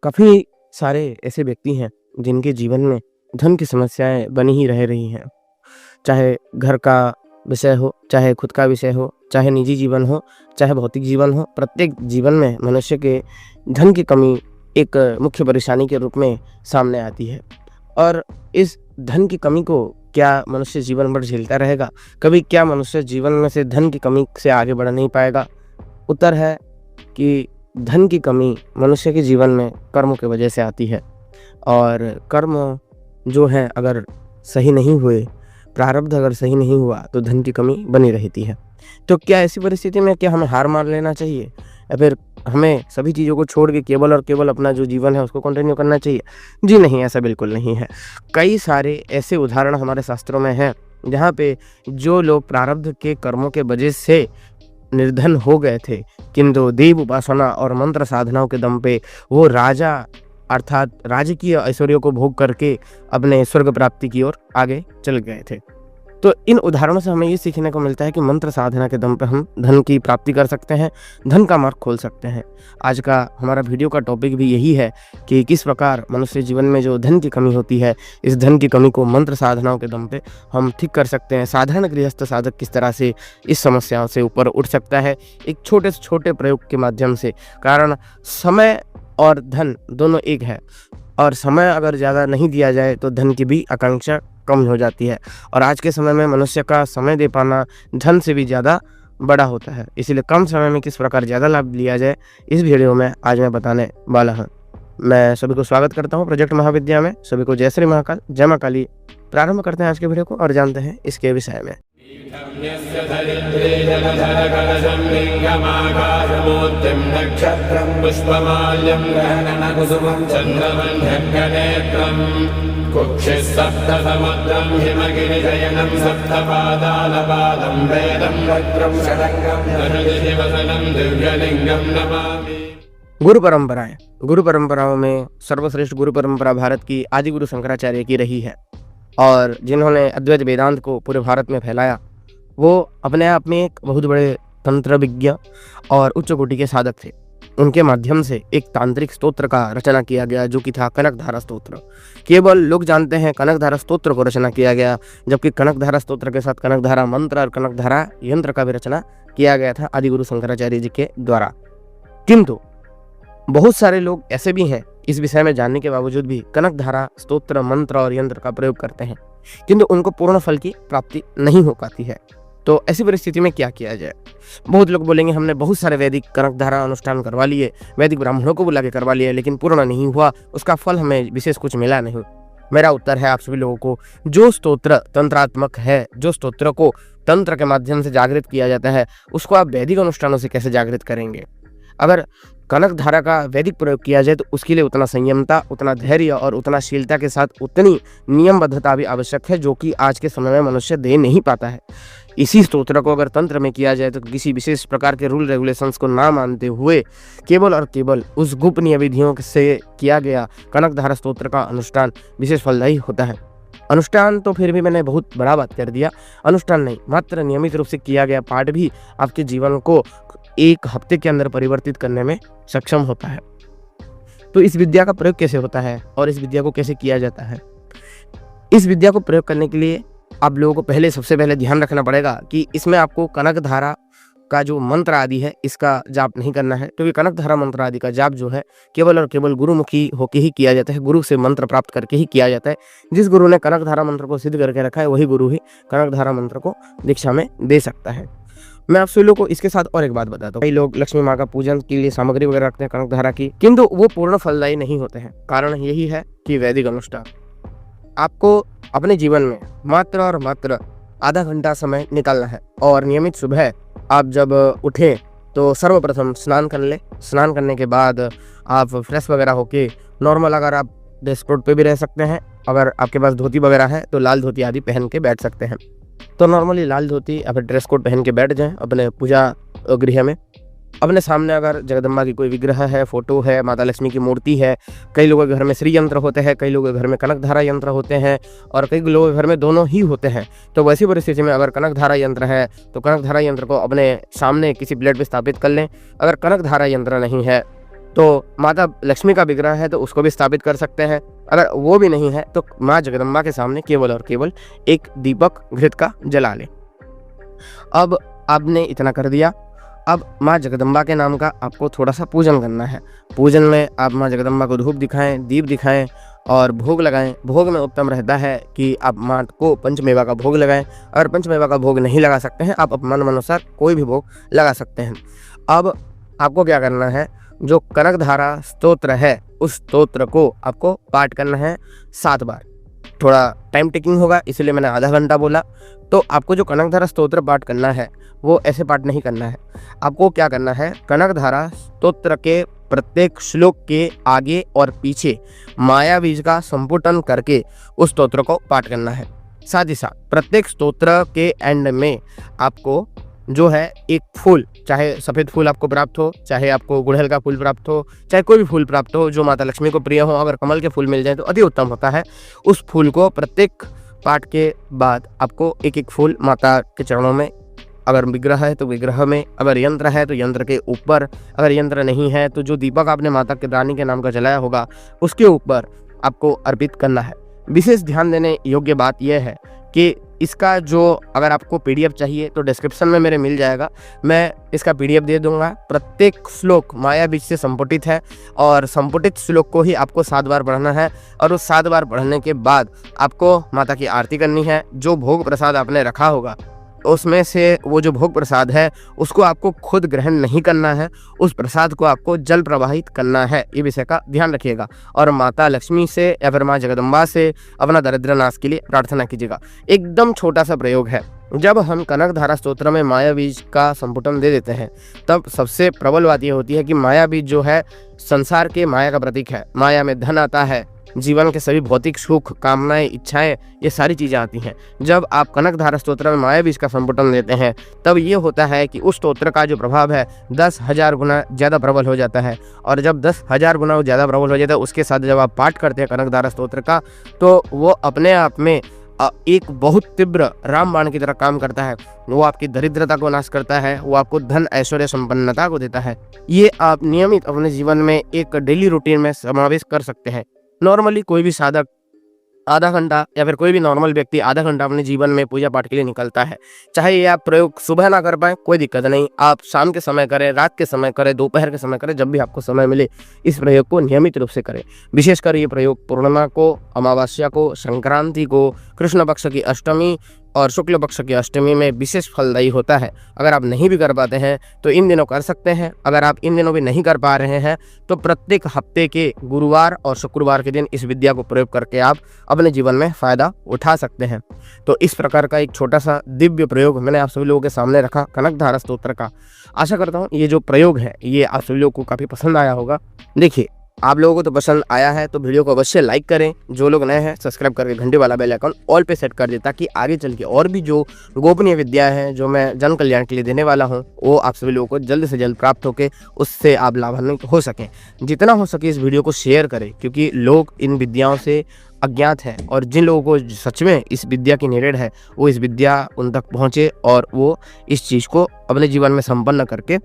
काफ़ी सारे ऐसे व्यक्ति हैं जिनके जीवन में धन की समस्याएँ बनी ही रह रही हैं। चाहे घर का विषय हो, चाहे खुद का विषय हो, चाहे निजी जीवन हो, चाहे भौतिक जीवन हो, प्रत्येक जीवन में मनुष्य के धन की कमी एक मुख्य परेशानी के रूप में सामने आती है। और इस धन की कमी को क्या मनुष्य जीवन भर झेलता रहेगा? कभी क्या मनुष्य जीवन में से धन की कमी से आगे बढ़ नहीं पाएगा? उत्तर है कि धन की कमी मनुष्य के जीवन में कर्मों की वजह से आती है और कर्म जो है अगर सही नहीं हुए, प्रारब्ध अगर सही नहीं हुआ तो धन की कमी बनी रहती है। तो क्या ऐसी परिस्थिति में क्या हमें हार मान लेना चाहिए या फिर हमें सभी चीज़ों को छोड़ के केवल और केवल अपना जो जीवन है उसको कंटिन्यू करना चाहिए? जी नहीं, ऐसा बिल्कुल नहीं है। कई सारे ऐसे उदाहरण हमारे शास्त्रों में हैं जहाँ पे जो लोग प्रारब्ध के कर्मों के वजह से निर्धन हो गए थे, किंतु देव उपासना और मंत्र साधनाओं के दम पे वो राजा अर्थात राजकीय ऐश्वर्यों को भोग करके अपने स्वर्ग प्राप्ति की ओर आगे चल गए थे। तो इन उदाहरणों से हमें ये सीखने को मिलता है कि मंत्र साधना के दम पे हम धन की प्राप्ति कर सकते हैं, धन का मार्ग खोल सकते हैं। आज का हमारा वीडियो का टॉपिक भी यही है कि किस प्रकार मनुष्य जीवन में जो धन की कमी होती है, इस धन की कमी को मंत्र साधनाओं के दम पे हम ठीक कर सकते हैं। साधारण गृहस्थ साधक किस तरह से इस समस्याओं से ऊपर उठ सकता है एक छोटे से छोटे प्रयोग के माध्यम से। कारण समय और धन दोनों एक है और समय अगर ज़्यादा नहीं दिया जाए तो धन की भी आकांक्षा कम हो जाती है और आज के समय में मनुष्य का समय दे पाना धन से भी ज़्यादा बड़ा होता है। इसीलिए कम समय में किस प्रकार ज़्यादा लाभ लिया जाए इस वीडियो में आज मैं बताने वाला हूँ। मैं सभी को स्वागत करता हूँ प्रोजेक्ट महाविद्या में। सभी को जय श्री महाकाल, जय मां काली। प्रारंभ करते हैं आज के वीडियो को और जानते हैं इसके विषय में। गुरु परंपराएं। गुरु परंपराओं में सर्वश्रेष्ठ गुरु परंपरा भारत की आदि गुरु शंकराचार्य की रही है और जिन्होंने अद्वैत वेदांत को पूरे भारत में फैलाया वो अपने आप में एक बहुत बड़े तंत्र विज्ञ और उच्च कोटि के साधक थे। उनके माध्यम से एक तांत्रिक स्तोत्र का रचना किया गया जो कि था कनकधारा स्तोत्र। केवल लोग जानते हैं कनकधारा स्तोत्र को रचना किया गया, जबकि कनकधारा स्तोत्र के साथ कनकधारा मंत्र और कनकधारा यंत्र का भी रचना किया गया था आदि गुरु शंकराचार्य जी के द्वारा। किंतु बहुत सारे लोग ऐसे भी हैं इस विषय में जानने के बावजूद भी कनकधारा स्तोत्र मंत्र और यंत्र का प्रयोग करते हैं, किंतु उनको पूर्ण फल की प्राप्ति नहीं हो पाती है। तो ऐसी परिस्थिति में क्या किया जाए? बहुत लोग बोलेंगे हमने बहुत सारे वैदिक कनकधारा अनुष्ठान करवा लिए, वैदिक ब्राह्मणों को बुला के करवा लिए, लेकिन पूर्ण नहीं हुआ, उसका फल हमें विशेष कुछ मिला नहीं। मेरा उत्तर है आप सभी लोगों को, जो स्तोत्र तंत्रात्मक है, जो स्तोत्र को तंत्र के माध्यम से जागृत किया जाता है, उसको आप वैदिक अनुष्ठानों से कैसे जागृत करेंगे? अगर कनक धारा का वैदिक प्रयोग किया जाए तो उसके लिए उतना संयमता, उतना धैर्य और उतना शीलता के साथ उतनी नियमबद्धता भी आवश्यक है जो कि आज के समय में मनुष्य दे नहीं पाता है। इसी स्तोत्र को अगर तंत्र में किया जाए तो किसी विशेष प्रकार के रूल रेगुलेशंस को ना मानते हुए केवल और केवल उस गोपनीय विधियों से किया गया कनक धारा स्तोत्र का अनुष्ठान विशेष फलदायी होता है। अनुष्ठान तो फिर भी मैंने बहुत बड़ा बात कर दिया, अनुष्ठान नहीं, मात्र नियमित रूप से किया गया पाठ भी आपके जीवन को एक हफ्ते के अंदर परिवर्तित करने में सक्षम होता है। तो इस विद्या का प्रयोग कैसे होता है और इस विद्या को कैसे किया जाता है? इस विद्या को प्रयोग करने के लिए आप लोगों को सबसे पहले ध्यान रखना पड़ेगा कि इसमें आपको कनक धारा का जो मंत्र आदि है इसका जाप नहीं करना है, क्योंकि कनक धारा मंत्र आदि का जाप जो है केवल और केवल गुरुमुखी होके ही किया जाता है, गुरु से मंत्र प्राप्त करके ही किया जाता है। जिस गुरु ने कनक धारा मंत्र को सिद्ध करके रखा है वही गुरु ही कनक धारा मंत्र को दीक्षा में दे सकता है। मैं आप सभी लोगों को इसके साथ और एक बात बताता हूँ। कई लोग लक्ष्मी माँ का पूजन के लिए सामग्री वगैरह रखते हैं कनक धारा की, किंतु वो पूर्ण फलदायी नहीं होते हैं। कारण यही है कि वैदिक अनुष्ठान आपको अपने जीवन में मात्र और मात्र आधा घंटा समय निकालना है और नियमित सुबह आप जब उठें तो सर्वप्रथम स्नान कर ले। स्नान करने के बाद आप फ्रेश वगैरह होके नॉर्मल, अगर आप ड्रेस कोड पे भी रह सकते हैं, अगर आपके पास धोती वगैरह है तो लाल धोती आदि पहन के बैठ सकते हैं। तो नॉर्मली लाल धोती या फिर ड्रेस कोड पहन के बैठ जाएं अपने पूजा गृह में। अपने सामने अगर जगदम्बा की कोई विग्रह है, फोटो है, माता लक्ष्मी की मूर्ति है, कई लोगों के घर में श्री यंत्र होते हैं, कई लोगों के घर में कनक धारा यंत्र होते हैं और कई लोगों के घर में दोनों ही होते हैं। तो वैसी परिस्थिति में अगर कनक धारा यंत्र है तो कनक धारा यंत्र को अपने सामने किसी प्लेट पर स्थापित कर लें। अगर कनक धारा यंत्र नहीं है तो माता लक्ष्मी का विग्रह है तो उसको भी स्थापित कर सकते हैं। अगर वो भी नहीं है तो माँ जगदम्बा के सामने केवल और केवल एक दीपक घृत का जला लें। अब आपने इतना कर दिया। अब माँ जगदम्बा के नाम का आपको थोड़ा सा पूजन करना है। पूजन में आप माँ जगदम्बा को धूप दिखाएं, दीप दिखाएं और भोग लगाएं। भोग में उत्तम रहता है कि आप माँ को पंचमेवा का भोग लगाएं। अगर पंचमेवा का भोग नहीं लगा सकते हैं, आप अपने मन अनुसार कोई भी भोग लगा सकते हैं। अब आपको क्या करना है, जो कनकधारा स्तोत्र है उस स्तोत्र को आपको पाठ करना है 7 बार। थोड़ा टाइम टेकिंग होगा इसलिए मैंने आधा घंटा बोला। तो आपको जो कनकधारा स्तोत्र पाठ करना है वो ऐसे पाठ नहीं करना है। आपको क्या करना है, कनकधारा स्तोत्र के प्रत्येक श्लोक के आगे और पीछे माया बीज का संपुटन करके उस स्तोत्र को पाठ करना है। साथ ही साथ प्रत्येक स्तोत्र के एंड में आपको जो है एक फूल, चाहे सफ़ेद फूल आपको प्राप्त हो, चाहे आपको गुड़हल का फूल प्राप्त हो, चाहे कोई भी फूल प्राप्त हो जो माता लक्ष्मी को प्रिय हो, अगर कमल के फूल मिल जाए तो अति उत्तम होता है। उस फूल को प्रत्येक पाठ के बाद आपको एक एक फूल माता के चरणों में, अगर विग्रह है तो विग्रह में, अगर यंत्र है तो यंत्र के ऊपर, अगर यंत्र नहीं है तो जो दीपक आपने माता के रानी के नाम का जलाया होगा उसके ऊपर आपको अर्पित करना है। विशेष ध्यान देने योग्य बात यह है कि इसका जो, अगर आपको पीडीएफ चाहिए तो डिस्क्रिप्शन में मेरे मिल जाएगा, मैं इसका पीडीएफ दे दूंगा। प्रत्येक श्लोक माया बीज से संपुटित है और संपुटित श्लोक को ही आपको 7 बार पढ़ना है। और उस 7 बार पढ़ने के बाद आपको माता की आरती करनी है। जो भोग प्रसाद आपने रखा होगा उसमें से वो जो भोग प्रसाद है उसको आपको खुद ग्रहण नहीं करना है, उस प्रसाद को आपको जल प्रवाहित करना है। ये विषय का ध्यान रखिएगा और माता लक्ष्मी से या फिर माँ जगदम्बा से अपना दरिद्र नाश के लिए प्रार्थना कीजिएगा। एकदम छोटा सा प्रयोग है। जब हम कनकधारा स्तोत्र में माया बीज का संपुटन दे देते हैं तब सबसे प्रबल बात यह होती है कि माया बीज जो है संसार के माया का प्रतीक है। माया में धन आता है, जीवन के सभी भौतिक सुख, कामनाएं, इच्छाएं, ये सारी चीज़ें आती हैं। जब आप कनकधारा स्तोत्र में माया बीज का संपुटन देते हैं तब ये होता है कि उस स्तोत्र का जो प्रभाव है 10,000 गुना ज़्यादा प्रबल हो जाता है। और जब 10,000 गुना ज़्यादा प्रबल हो जाता है उसके साथ जब आप पाठ करते हैं कनकधारा स्तोत्र का तो वो अपने आप में एक बहुत तीव्र रामबाण की तरह काम करता है। वो आपकी दरिद्रता को नाश करता है, वो आपको धन ऐश्वर्य संपन्नता को देता है। ये आप नियमित अपने जीवन में एक डेली रूटीन में समावेश कर सकते हैं। नॉर्मली कोई भी साधक आधा घंटा या फिर कोई भी नॉर्मल व्यक्ति आधा घंटा अपने जीवन में पूजा पाठ के लिए निकलता है। चाहे ये आप प्रयोग सुबह ना कर पाए कोई दिक्कत नहीं, आप शाम के समय करें, रात के समय करें, दोपहर के समय करें, जब भी आपको समय मिले इस प्रयोग को नियमित रूप से करें। विशेषकर ये प्रयोग पूर्णिमा को, अमावस्या को, संक्रांति को, कृष्ण पक्ष की अष्टमी और शुक्ल पक्ष की अष्टमी में विशेष फलदायी होता है। अगर आप नहीं भी कर पाते हैं तो इन दिनों कर सकते हैं। अगर आप इन दिनों भी नहीं कर पा रहे हैं तो प्रत्येक हफ्ते के गुरुवार और शुक्रवार के दिन इस विद्या को प्रयोग करके आप अपने जीवन में फ़ायदा उठा सकते हैं। तो इस प्रकार का एक छोटा सा दिव्य प्रयोग मैंने आप सभी लोगों के सामने रखा कनकधारा स्तोत्र का। आशा करता हूँ ये जो प्रयोग है ये आप सभी लोगों को काफ़ी पसंद आया होगा। देखिए, आप लोगों को तो पसंद आया है तो वीडियो को अवश्य लाइक करें। जो लोग नए हैं सब्सक्राइब करके घंटे वाला बेल आइकन ऑल पे सेट कर दें ताकि आगे चल के और भी जो गोपनीय विद्या है जो मैं जन कल्याण के लिए देने वाला हूं वो आप सभी लोगों को जल्द से जल्द प्राप्त होकर उससे आप लाभान्वित हो सकें। जितना हो सके इस वीडियो को शेयर करें क्योंकि लोग इन विद्याओं से अज्ञात हैं और जिन लोगों को सच में इस विद्या की नीड है वो इस विद्या उन तक पहुँचे और वो इस चीज़ को अपने जीवन में संपन्न करके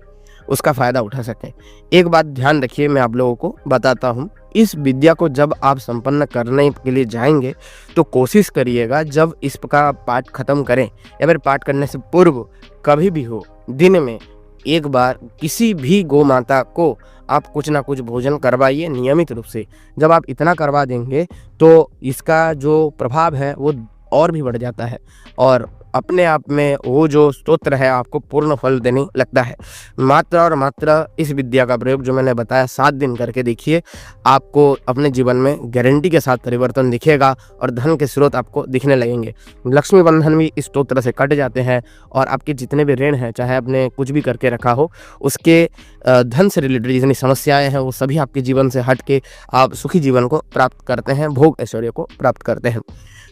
उसका फ़ायदा उठा सकें। एक बात ध्यान रखिए, मैं आप लोगों को बताता हूँ, इस विद्या को जब आप संपन्न करने के लिए जाएंगे तो कोशिश करिएगा जब इसका पाठ खत्म करें या फिर पाठ करने से पूर्व कभी भी हो दिन में एक बार किसी भी गौ माता को आप कुछ ना कुछ भोजन करवाइए नियमित रूप से। जब आप इतना करवा देंगे तो इसका जो प्रभाव है वो और भी बढ़ जाता है और अपने आप में वो जो स्तोत्र है आपको पूर्ण फल देने लगता है। मात्र और मात्र इस विद्या का प्रयोग जो मैंने बताया 7 दिन करके देखिए, आपको अपने जीवन में गारंटी के साथ परिवर्तन दिखेगा और धन के स्रोत आपको दिखने लगेंगे। लक्ष्मी बंधन भी इस स्तोत्र से कट जाते हैं और आपके जितने भी ऋण हैं, चाहे आपने कुछ भी करके रखा हो, उसके धन से रिलेटेड जितनी समस्याएं हैं वो सभी आपके जीवन से हट के आप सुखी जीवन को प्राप्त करते हैं, भोग ऐश्वर्य को प्राप्त करते हैं।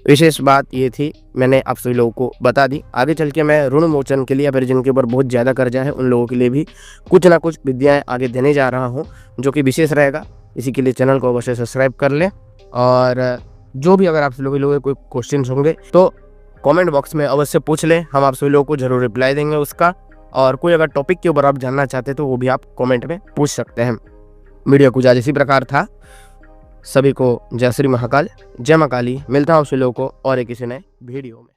विशेष बात ये थी, मैंने आप सभी लोगों को बता दी। आगे चल के मैं ऋण मोचन के लिए या फिर जिनके ऊपर बहुत ज़्यादा कर्जा है उन लोगों के लिए भी कुछ ना कुछ विद्याएं आगे देने जा रहा हूं जो कि विशेष रहेगा। इसी के लिए चैनल को अवश्य सब्सक्राइब कर लें और जो भी अगर आप सभी लोगों के कोई क्वेश्चन होंगे तो कॉमेंट बॉक्स में अवश्य पूछ लें, हम आप सभी लोगों को जरूर रिप्लाई देंगे उसका। और कोई अगर टॉपिक के ऊपर आप जानना चाहते हैं तो वो भी आप कॉमेंट में पूछ सकते हैं। वीडियो कुछ आज इसी प्रकार था। सभी को जय श्री महाकाल, जय मां काली। मिलता हूँ आप सभी लोगों को और एक किसी नए वीडियो में।